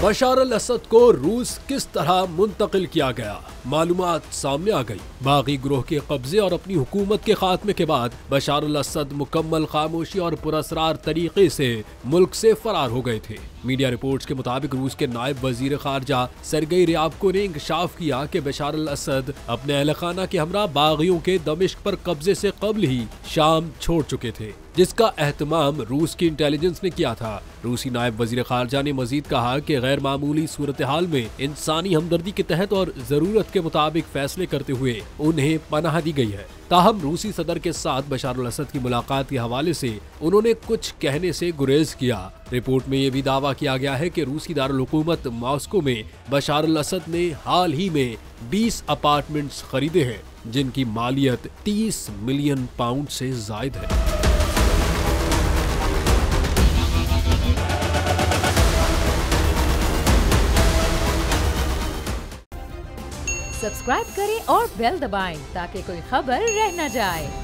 बशार अल असद को रूस किस तरह मुंतकिल किया गया, मालूमात सामने आ गई। बागी ग्रोह के कब्जे और अपनी हुकूमत के खात्मे के बाद बशार अल असद मुकम्मल खामोशी और पुरअसरार तरीके से मुल्क से फरार हो गए थे। मीडिया रिपोर्ट्स के मुताबिक रूस के नायब वजीर खारजा सरगेई रियाबको ने इंकशाफ किया कि बशार अल असद अपने अहल खाना के हमरा बागियों के दमिश्क पर कब्जे से कबल ही शाम छोड़ चुके थे, जिसका एहतमाम रूस की इंटेलिजेंस ने किया था। रूसी नायब वजीर खारजा ने मजीद कहा कि गैर मामूली सूरत हाल में इंसानी हमदर्दी के तहत और जरूरत के मुताबिक फैसले करते हुए उन्हें पनाह दी गई है। ताहम रूसी सदर के साथ बशार अल असद की मुलाकात के हवाले से उन्होंने कुछ कहने से गुरेज किया। रिपोर्ट में यह भी दावा किया गया है कि रूसी दारुल हुकूमत मॉस्को में बशार अल असद ने हाल ही में 20 अपार्टमेंट्स खरीदे हैं, जिनकी मालियत 30 मिलियन पाउंड से जायद है। सब्सक्राइब करें और बेल दबाएं ताकि कोई खबर रह न जाए।